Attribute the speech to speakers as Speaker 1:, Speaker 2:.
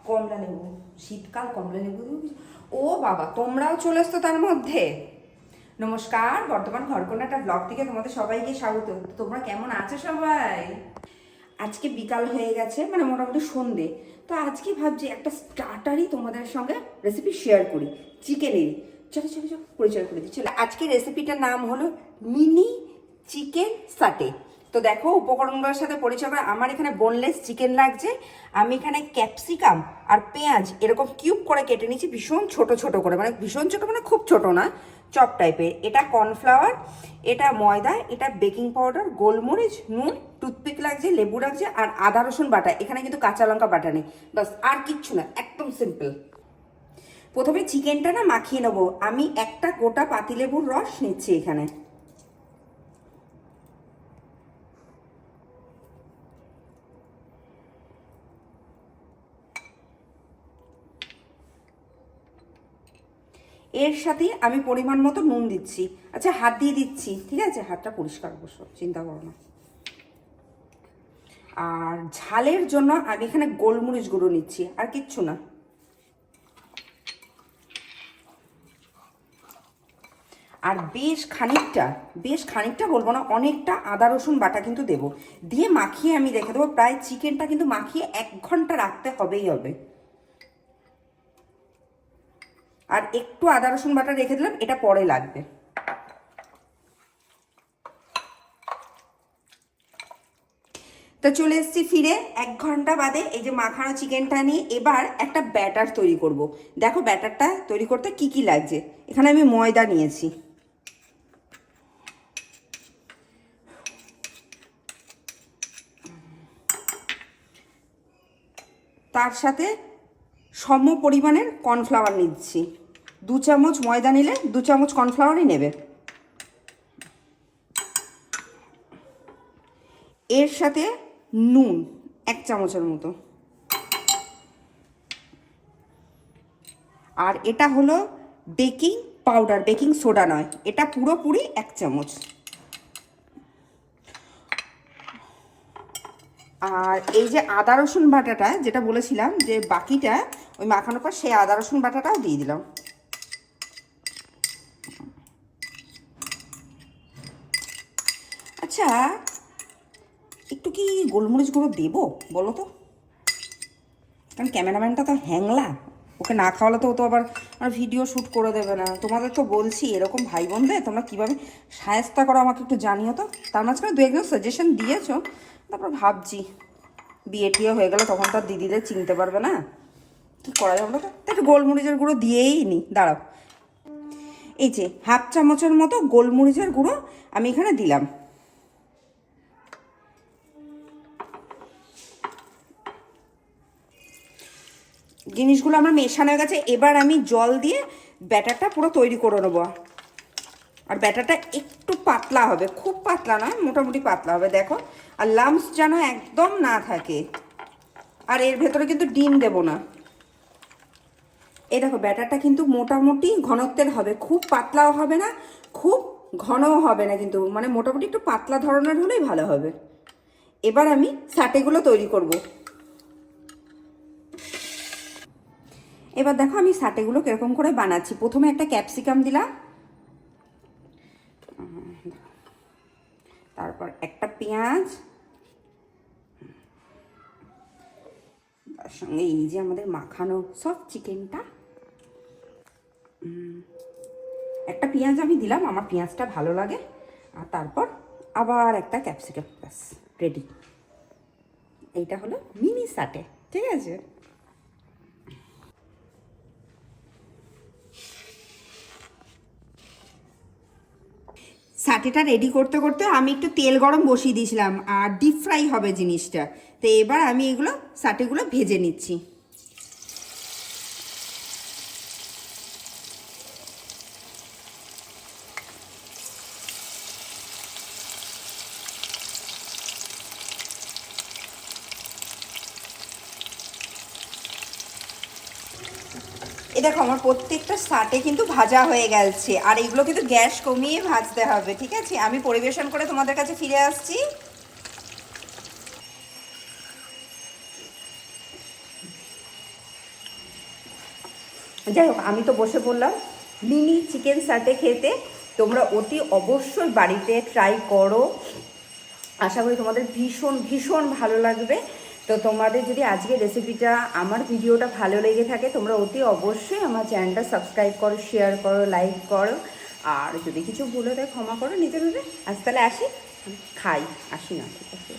Speaker 1: কমলা লেবু, শীতকাল কমলা লেবু। ও বাবা, তোমরাও চলে আসতো তার মধ্যে। নমস্কার, বর্তমান ঘরকন্যা একটা ব্লগ থেকে তোমাদের সবাইকে স্বাগত। তোমরা কেমন আছো সবাই? আজকে বিকাল হয়ে গেছে, মানে মোটামুটি সন্ধে। তো আজকে ভাবছি একটা স্টার্টারই তোমাদের সঙ্গে রেসিপি শেয়ার করি, চিকেনের। চলো চলো চলো পরিচয় করে দিই। চলো, আজকে রেসিপিটার নাম হলো মিনি চিকেন সাটে। তো দেখো উপকরণগুলোর সাথে পরিচয় করে। আমার এখানে বোনলেস চিকেন লাগছে। আমি এখানে ক্যাপসিকাম আর পেঁয়াজ এরকম কিউব করে কেটে নিয়েছি, ভীষণ ছোট ছোট করে, মানে ভীষণ ছোট মানে খুব ছোট না, চপ টাইপের। এটা কর্নফ্লাওয়ার, এটা ময়দা, এটা বেকিং পাউডার, গোলমরিচ, নুন, টুথপিক লাগছে, লেবু লাগছে, আর আদা রসুন বাটা। এখানে কিন্তু কাঁচা লঙ্কা বাটা নেই, বাস আর কিচ্ছু না, একদম সিম্পল। প্রথমে চিকেনটা না মাখিয়ে নেবো। আমি একটা গোটা পাতিলেবুর রস নিচ্ছি এখানে। এর সাথে আমি পরিমাণ মতো নুন দিচ্ছি। আচ্ছা, হাত দিয়ে দিচ্ছি, ঠিক আছে? হাতটা পরিষ্কার অবশ্য, চিন্তা করো না। আর ঝালের জন্য আমি এখানে গোলমরিচ গুঁড়ো নিচ্ছি, আর কিচ্ছু না। আর বেশ খানিকটা বলবো না, অনেকটা আদা রসুন বাটা কিন্তু দেবো। দিয়ে মাখিয়ে আমি রেখে দেবো। প্রায় চিকেনটা কিন্তু মাখিয়ে 1 ঘন্টা রাখতে হবেই হবে। আর একটু আদা রসুন বাটা রেখে দিলাম, এটা পরে লাগবে। তো চলে এসেছি ফিরে 1 ঘন্টা বাদে। এই যে মাখানো চিকেনটা নিয়ে এবার একটা ব্যাটার তৈরি করব। দেখো ব্যাটারটা তৈরি করতে কি কি লাগছে। এখানে আমি ময়দা নিয়েছি, তার সাথে সম পরিমাণের কর্নফ্লাওয়ার নিচ্ছি। 2 চামচ ময়দা নিলে 2 চামচ কর্নফ্লাওয়ারই নেবে। এর সাথে নুন 1 চামচের মতো। আর এটা হলো বেকিং পাউডার, বেকিং সোডা নয়, এটা পুরোপুরি 1 চামচ। আর এই যে আদা রসুন বাটাটা যেটা বলেছিলাম যে বাকিটা ওই মাখানোর পর, সেই আদা রসুন বাটাটাও দিয়ে দিলাম। আচ্ছা, একটু কি গোলমরিচ গুঁড়ো দেবো বলো তো? কারণ ক্যামেরাম্যানটা তো হ্যাংলা, ওকে না খাওয়ালে তো ও তো আবার আমার ভিডিও শ্যুট করে দেবে না। তোমাদের তো বলছি এরকম ভাই বোনদের তোমরা কীভাবে সায়স্তা করো আমাকে একটু জানিও তো। তার মাঝখানে 2-1 সাজেশন দিয়েছো, তারপর ভাবছি বিয়ে টিয়ে হয়ে গেলে তখন তার দিদিদের চিনতে পারবে না, কী করা যাবে। তো একটু গোলমরিচের গুঁড়ো দিয়েই নি, দাঁড়াও। এই যে 1/2 চামচের মতো গোলমরিচের গুঁড়ো আমি এখানে দিলাম। জিনিসগুলো আমার মেশানো হয়ে গেছে। এবার আমি জল দিয়ে ব্যাটারটা পুরো তৈরি করে নেবো। আর ব্যাটারটা একটু পাতলা হবে, খুব পাতলা নয়, মোটামুটি পাতলা হবে দেখো। আর লাম্পস যেন একদম না থাকে। আর এর ভেতরে কিন্তু ডিম দেবো না। এই দেখো ব্যাটারটা কিন্তু মোটামুটি ঘনত্বের হবে, খুব পাতলাও হবে না, খুব ঘনও হবে না, কিন্তু মানে মোটামুটি একটু পাতলা ধরনের হলেই ভালো হবে। এবার আমি সাটেগুলো তৈরি করব। এবার দেখো আমি সাটেগুলো কিরকম করে বানাচ্ছি। প্রথমে একটা ক্যাপসিকাম দিলাম, তারপর একটা পেঁয়াজ, তার সঙ্গে এই যে আমাদের মাখানো সব চিকেনটা। একটা পেঁয়াজ আমি দিলাম, আমার পেঁয়াজটা ভালো লাগে। আর তারপর আবার একটা ক্যাপসিকাম, ব্যাস রেডি। এইটা হলো মিনি সাটে, ঠিক আছে? সাটেটা রেডি করতে করতে আমি একটু তেল গরম বসিয়ে দিয়েছিলাম, আর ডিপ ফ্রাই হবে জিনিসটা। তো এবার আমি এগুলো সাটেগুলো ভেজে নিচ্ছি। এই দেখো আমার প্রত্যেকটা সাটে কিন্তু ভাজা হয়ে গেছে। আর এগুলো কিন্তু গ্যাস কমিয়ে ভাজতে হবে, ঠিক আছে? আমি পরিবেশন করে তোমাদের কাছে ফিরে আসছি। যাই হোক, আমি তো বসে পড়লাম মিনি চিকেন সাটে খেতে। তোমরা অতি অবশ্যই বাড়িতে ট্রাই করো, আশা করি তোমাদের ভীষণ ভীষণ ভালো লাগবে। তো তোমাদের যদি আজকের রেসিপিটা, আমার ভিডিওটা ভালো লেগে থাকে, তোমরা অতি অবশ্যই আমার চ্যানেলটা সাবস্ক্রাইব করো, শেয়ার করো, লাইক করো। আর যদি কিছু ভুলে দেয় ক্ষমা করো নিজের। আজ তাহলে আসি, খাই, আসি না, ঠিক আছে।